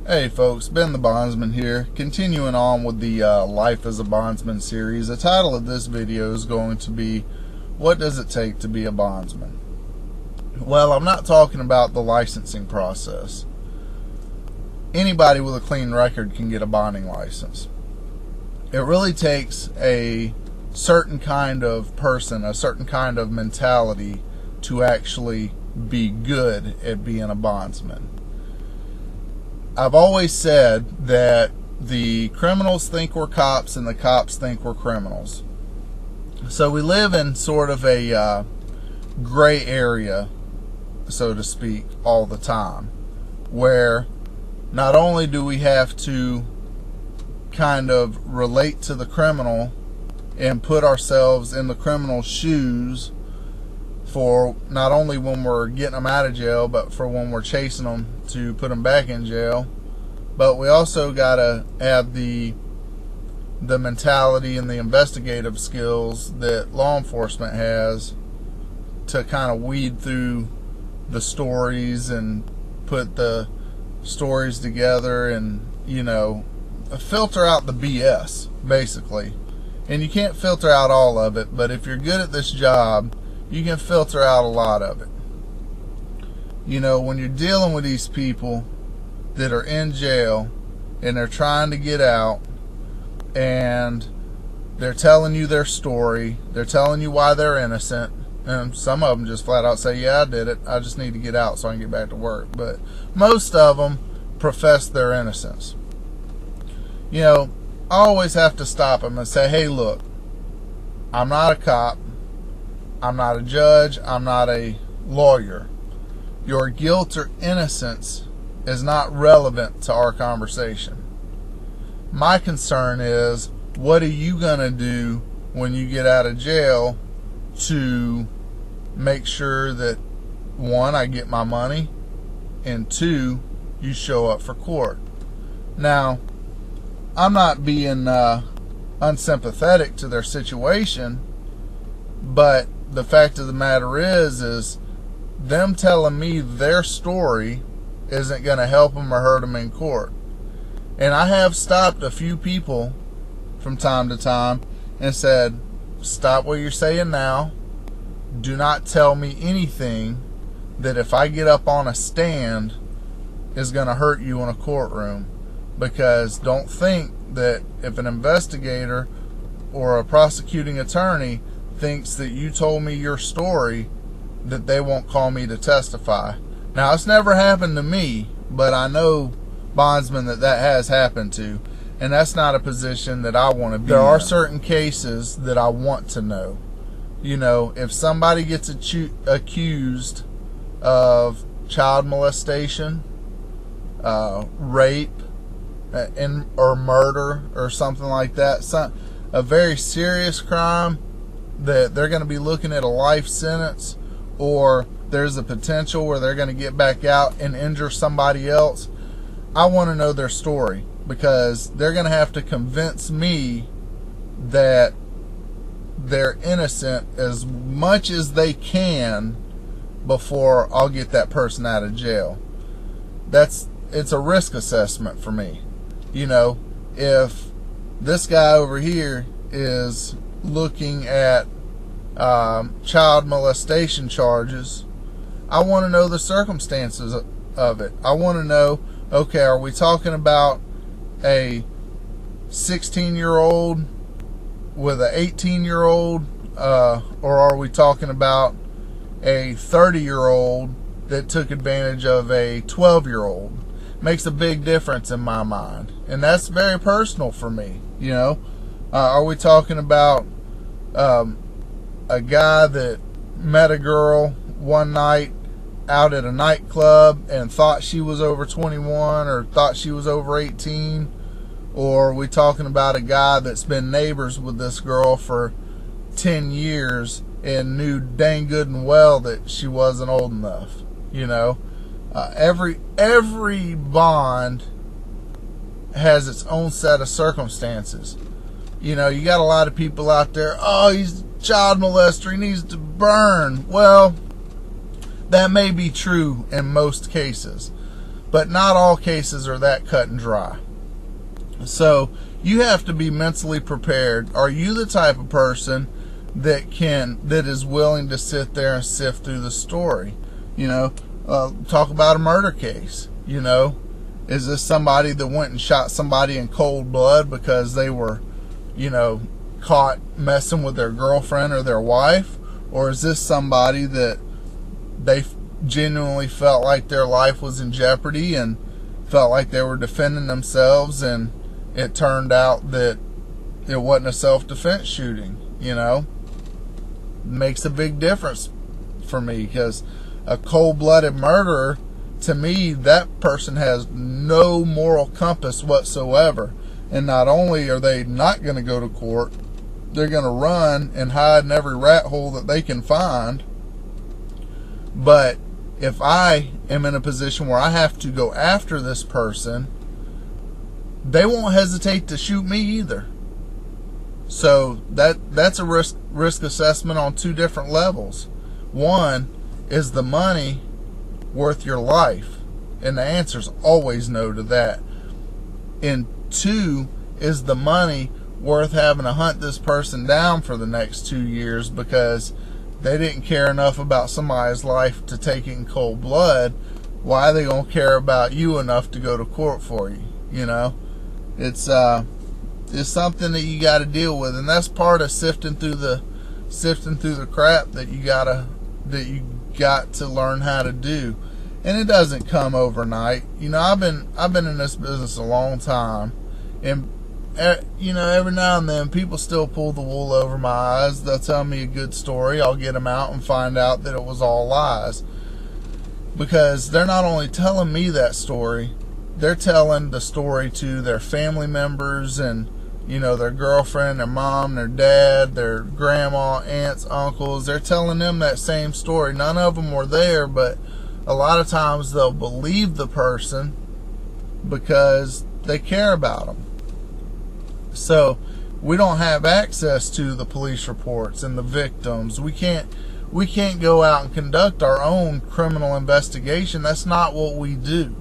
Hey folks, Ben the Bondsman here, continuing on with the Life as a Bondsman series. The title of this video is going to be, What Does It Take to Be a Bondsman? Well, I'm not talking about the licensing process. Anybody with a clean record can get a bonding license. It really takes a certain kind of person, a certain kind of mentality to actually be good at being a bondsman. I've always said that the criminals think we're cops and the cops think we're criminals. So we live in sort of a gray area, so to speak, all the time, where not only do we have to kind of relate to the criminal and put ourselves in the criminal's shoes for not only when we're getting them out of jail, but for when we're chasing them to put them back in jail. But we also got to have the mentality and the investigative skills that law enforcement has to kind of weed through the stories and put the stories together and, filter out the BS, basically. And you can't filter out all of it, but if you're good at this job, you can filter out a lot of it. When you're dealing with these people that are in jail and they're trying to get out and they're telling you their story, they're telling you why they're innocent, and some of them just flat out say, yeah, I did it, I just need to get out so I can get back to work. But most of them profess their innocence. I always have to stop them and say, hey, look, I'm not a cop, I'm not a judge, I'm not a lawyer. Your guilt or innocence is not relevant to our conversation. My concern is, what are you going to do when you get out of jail to make sure that, one, I get my money, and two, you show up for court? Now, I'm not being unsympathetic to their situation, but the fact of the matter is them telling me their story isn't going to help them or hurt them in court. And I have stopped a few people from time to time and said, stop what you're saying now. Do not tell me anything that if I get up on a stand is going to hurt you in a courtroom. Because don't think that if an investigator or a prosecuting attorney thinks that you told me your story, that they won't call me to testify. Now, it's never happened to me, but I know bondsmen that has happened to, and that's not a position that I want to be in. There are certain cases that I want to know. If somebody gets accused of child molestation, rape, or murder or something like that, a very serious crime that they're going to be looking at a life sentence, or there's a potential where they're going to get back out and injure somebody else, I want to know their story, because they're going to have to convince me that they're innocent as much as they can before I'll get that person out of jail. It's a risk assessment for me. If this guy over here is looking at child molestation charges, I want to know the circumstances of it. I want to know, okay, are we talking about a 16-year-old with an 18-year-old, or are we talking about a 30-year-old that took advantage of a 12-year-old? Makes a big difference in my mind, and that's very personal for me. Are we talking about a guy that met a girl one night out at a nightclub and thought she was over 21 or thought she was over 18? Or are we talking about a guy that's been neighbors with this girl for 10 years and knew dang good and well that she wasn't old enough? Every bond has its own set of circumstances. You got a lot of people out there, oh, he's a child molester, he needs to burn. Well, that may be true in most cases, But not all cases are that cut and dry. So you have to be mentally prepared. Are you the type of person that is willing to sit there and sift through the story? Talk about a murder case. Is this somebody that went and shot somebody in cold blood because they were, caught messing with their girlfriend or their wife? Or is this somebody that they genuinely felt like their life was in jeopardy and felt like they were defending themselves, and it turned out that it wasn't a self-defense shooting? It makes a big difference for me, because a cold-blooded murderer, to me, that person has no moral compass whatsoever. And not only are they not going to go to court, they're going to run and hide in every rat hole that they can find. But if I am in a position where I have to go after this person, they won't hesitate to shoot me either. So that's a risk assessment on two different levels. One, is the money worth your life? And the answer is always no to that. And two, is the money worth having to hunt this person down for the next 2 years because they didn't care enough about somebody's life to take it in cold blood? Why are they going to care about you enough to go to court for you? It's something that you got to deal with, and that's part of sifting through the crap that you got to learn how to do. And it doesn't come overnight. I've been in this business a long time, and every now and then people still pull the wool over my eyes. They'll tell me a good story, I'll get them out and find out that it was all lies, because they're not only telling me that story, they're telling the story to their family members and their girlfriend, their mom, their dad, their grandma, aunts, uncles. They're telling them that same story. None of them were there, but a lot of times they'll believe the person because they care about them. So we don't have access to the police reports and the victims. We can't go out and conduct our own criminal investigation. That's not what we do.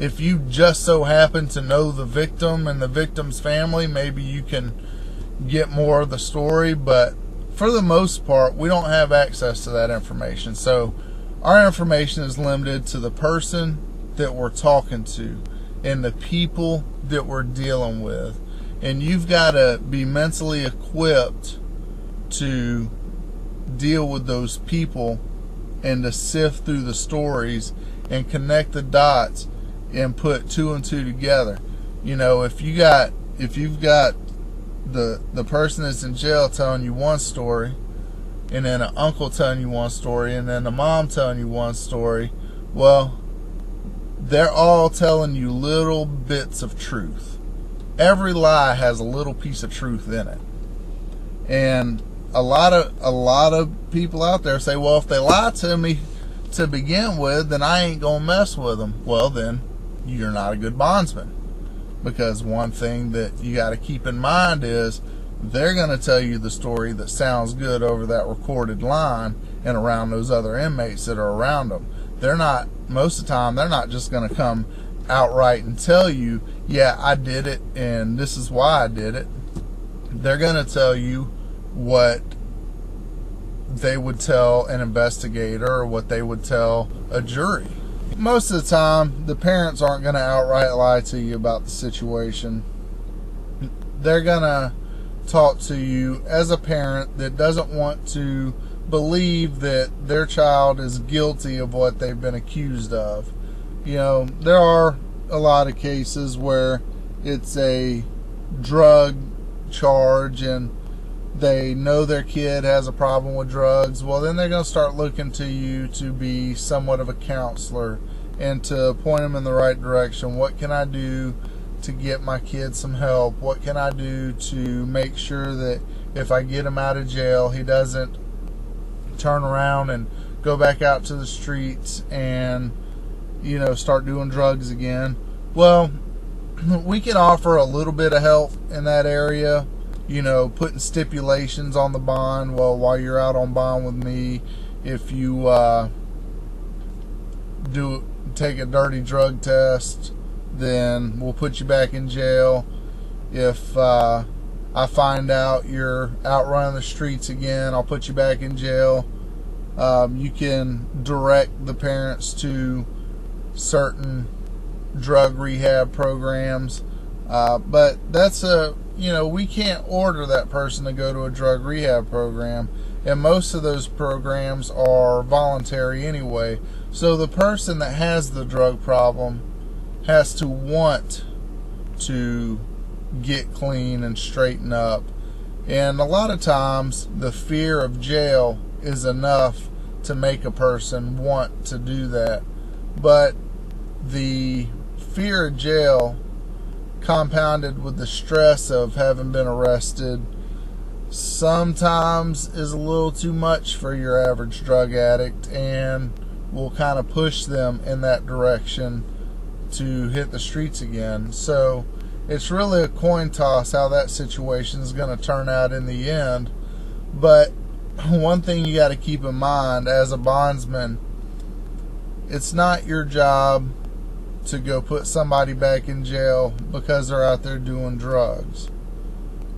If you just so happen to know the victim and the victim's family, maybe you can get more of the story, but for the most part, we don't have access to that information. So our information is limited to the person that we're talking to and the people that we're dealing with. And you've got to be mentally equipped to deal with those people and to sift through the stories and connect the dots and put two and two together. If you've got the person that's in jail telling you one story, and then an uncle telling you one story, and then the mom telling you one story, well, they're all telling you little bits of truth. Every lie has a little piece of truth in it. And a lot of people out there say, well, if they lie to me to begin with, then I ain't gonna mess with them. Well, then you're not a good bondsman, because one thing that you got to keep in mind is they're going to tell you the story that sounds good over that recorded line and around those other inmates that are around them. Most of the time, they're not just going to come outright and tell you, yeah, I did it and this is why I did it. They're going to tell you what they would tell an investigator or what they would tell a jury. Most of the time, the parents aren't going to outright lie to you about the situation. They're going to talk to you as a parent that doesn't want to believe that their child is guilty of what they've been accused of. There are a lot of cases where it's a drug charge and they know their kid has a problem with drugs. Well, then they're going to start looking to you to be somewhat of a counselor and to point them in the right direction. What can I do to get my kid some help? What can I do to make sure that if I get him out of jail, he doesn't turn around and go back out to the streets and, start doing drugs again? Well, we can offer a little bit of help in that area. Putting stipulations on the bond. Well, while you're out on bond with me, if you do take a dirty drug test, then we'll put you back in jail. If I find out you're out running the streets again, I'll put you back in jail. You can direct the parents to certain drug rehab programs. But that's we can't order that person to go to a drug rehab program. And most of those programs are voluntary anyway. So the person that has the drug problem has to want to get clean and straighten up. And a lot of times the fear of jail is enough to make a person want to do that. But the fear of jail compounded with the stress of having been arrested sometimes is a little too much for your average drug addict, and will kind of push them in that direction to hit the streets again. So it's really a coin toss how that situation is going to turn out in the end. But one thing you got to keep in mind as a bondsman, it's not your job to go put somebody back in jail because they're out there doing drugs.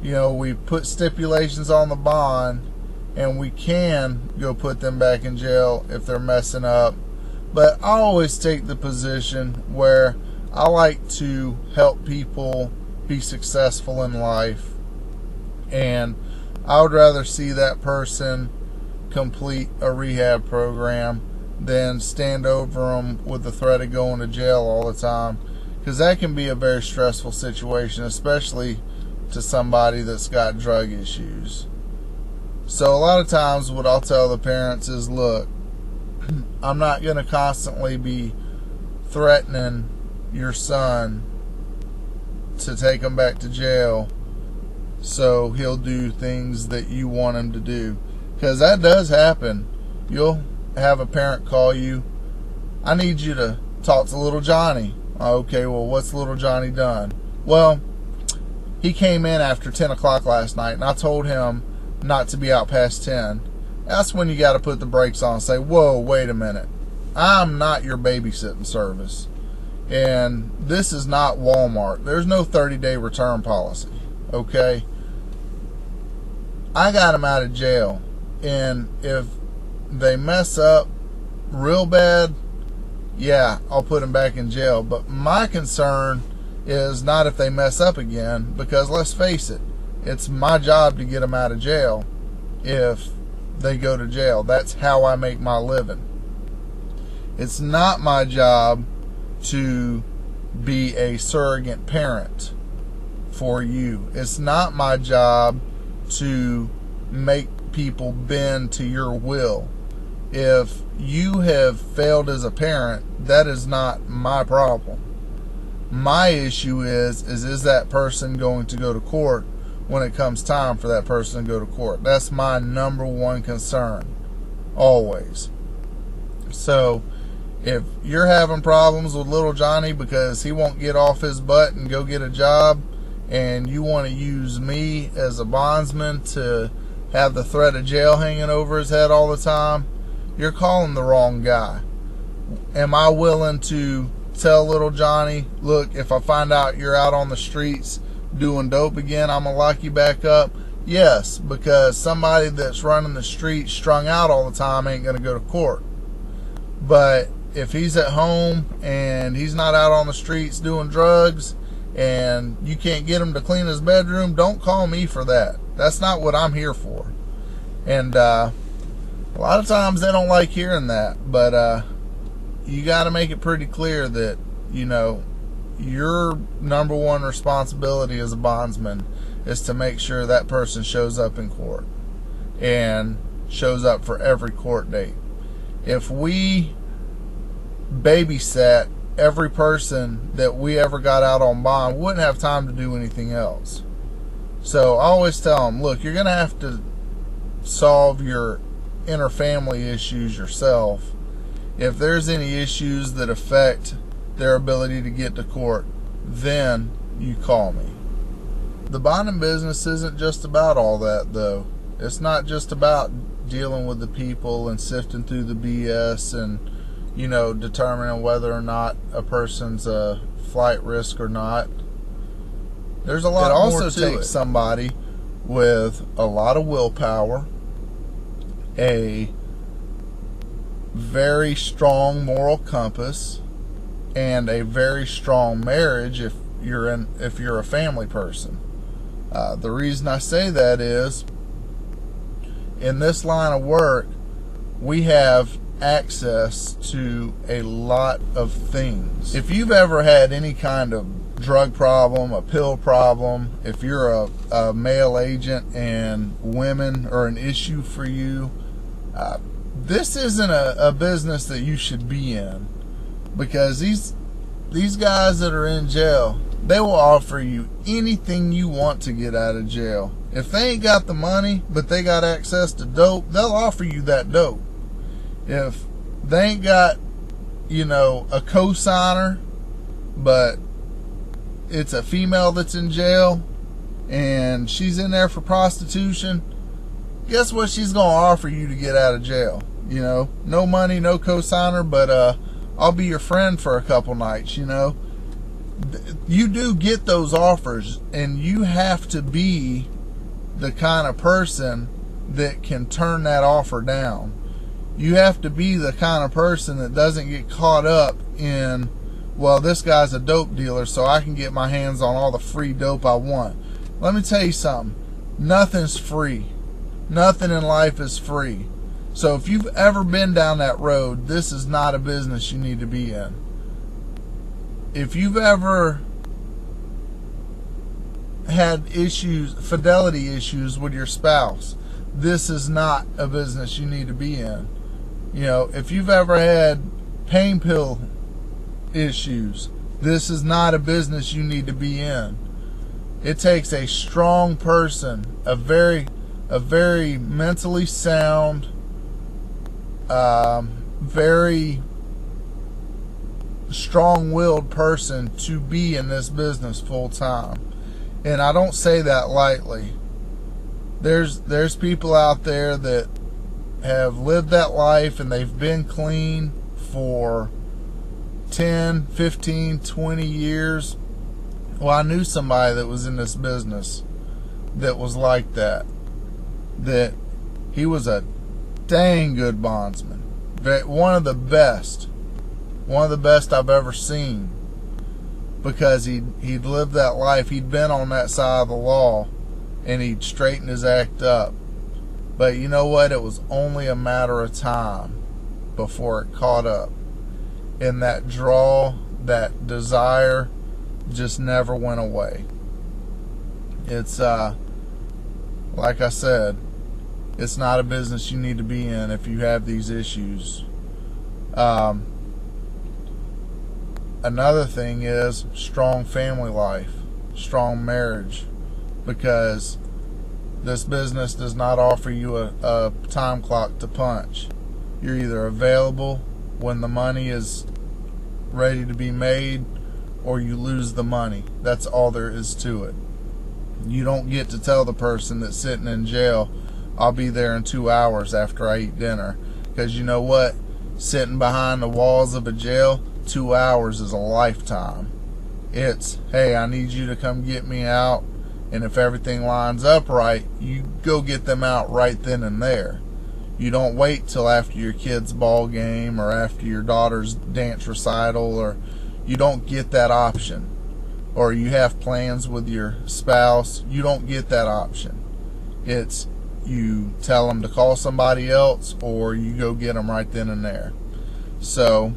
We put stipulations on the bond, and we can go put them back in jail if they're messing up. But I always take the position where I like to help people be successful in life, and I would rather see that person complete a rehab program than stand over them with the threat of going to jail all the time, because that can be a very stressful situation, especially to somebody that's got drug issues. So a lot of times what I'll tell the parents is, look, I'm not going to constantly be threatening your son to take him back to jail so he'll do things that you want him to do, because that does happen. You'll have a parent call you, I need you to talk to little Johnny. Okay, well, what's little Johnny done? Well, he came in after 10 o'clock last night, and I told him not to be out past 10. That's when you got to put the brakes on and say, whoa, wait a minute. I'm not your babysitting service. And this is not Walmart. There's no 30-day return policy. Okay? I got him out of jail. And if they mess up real bad, yeah, I'll put him back in jail. But my concern is not if they mess up again, because let's face it, it's my job to get them out of jail if they go to jail. That's how I make my living. It's not my job to be a surrogate parent for you. It's not my job to make people bend to your will. If you have failed as a parent, that is not my problem. My issue is that person going to go to court when it comes time for that person to go to court? That's my number one concern, always. So if you're having problems with little Johnny because he won't get off his butt and go get a job, and you want to use me as a bondsman to have the threat of jail hanging over his head all the time, you're calling the wrong guy. Am I willing to tell little Johnny, look, if I find out you're out on the streets doing dope again, I'm going to lock you back up? Yes, because somebody that's running the streets strung out all the time ain't going to go to court. But if he's at home and he's not out on the streets doing drugs and you can't get him to clean his bedroom, don't call me for that. That's not what I'm here for. And a lot of times they don't like hearing that, but you got to make it pretty clear that, your number one responsibility as a bondsman is to make sure that person shows up in court and shows up for every court date. If we babysat every person that we ever got out on bond, we wouldn't have time to do anything else. So I always tell them, look, you're going to have to solve your inner family issues yourself. If there's any issues that affect their ability to get to court, then you call me. The bonding business isn't just about all that, though. It's not just about dealing with the people and sifting through the BS and determining whether or not a person's a flight risk or not. There's a lot more to it. It also takes somebody with a lot of willpower, a very strong moral compass, and a very strong marriage if you're a family person. The reason I say that is, in this line of work, we have access to a lot of things. If you've ever had any kind of drug problem, a pill problem, if you're a male agent and women are an issue for you, this isn't a business that you should be in, because these guys that are in jail, they will offer you anything you want to get out of jail. If they ain't got the money, but they got access to dope, they'll offer you that dope. If they ain't got, a co-signer, but it's a female that's in jail and she's in there for prostitution, guess what she's going to offer you to get out of jail? No money, no co-signer, but I'll be your friend for a couple nights. You do get those offers, and you have to be the kind of person that can turn that offer down. You have to be the kind of person that doesn't get caught up in, well, this guy's a dope dealer, so I can get my hands on all the free dope I want. Let me tell you something. Nothing's free. Nothing in life is free. So if you've ever been down that road, this is not a business you need to be in. If you've ever had fidelity issues with your spouse, this is not a business you need to be in. If you've ever had pain pill issues, this is not a business you need to be in. It takes a strong person, a very mentally sound, very strong-willed person to be in this business full time. And I don't say that lightly. There's people out there that have lived that life and they've been clean for 10, 15, 20 years. Well, I knew somebody that was in this business that was like that. That he was a dang good bondsman. One of the best I've ever seen, because he'd lived that life. He'd been on that side of the law, and he'd straighten his act up. But you know what? It was only a matter of time before it caught up. And that draw, that desire, just never went away. It's, like I said, it's not a business you need to be in if you have these issues. Another thing is strong family life, strong marriage, because this business does not offer you a time clock to punch. You're either available when the money is ready to be made, or you lose the money. That's all there is to it. You don't get to tell the person that's sitting in jail, I'll be there in 2 hours after I eat dinner. Because you know what? Sitting behind the walls of a jail, 2 hours is a lifetime. It's, hey, I need you to come get me out, and if everything lines up right, you go get them out right then and there. You don't wait till after your kid's ball game or after your daughter's dance recital, or you don't get that option. Or you have plans with your spouse, you don't get that option. It's, you tell them to call somebody else, or you go get them right then and there. So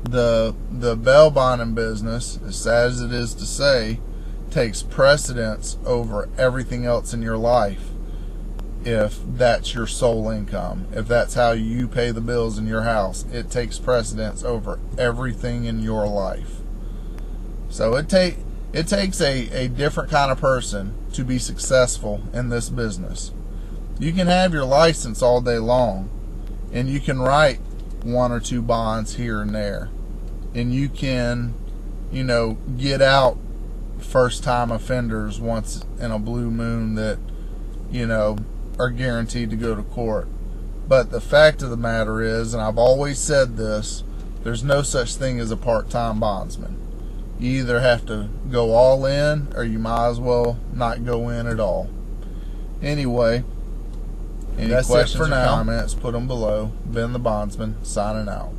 the bail bonding business, as sad as it is to say, takes precedence over everything else in your life. If that's your sole income, if that's how you pay the bills in your house, it takes precedence over everything in your life. So it takes a different kind of person to be successful in this business. You can have your license all day long, and you can write 1 or 2 bonds here and there, and you can, get out first time offenders once in a blue moon that, are guaranteed to go to court. But the fact of the matter is, and I've always said this, there's no such thing as a part-time bondsman. You either have to go all in, or you might as well not go in at all. Anyway, any questions or comments, put them below. Ben the Bondsman, signing out.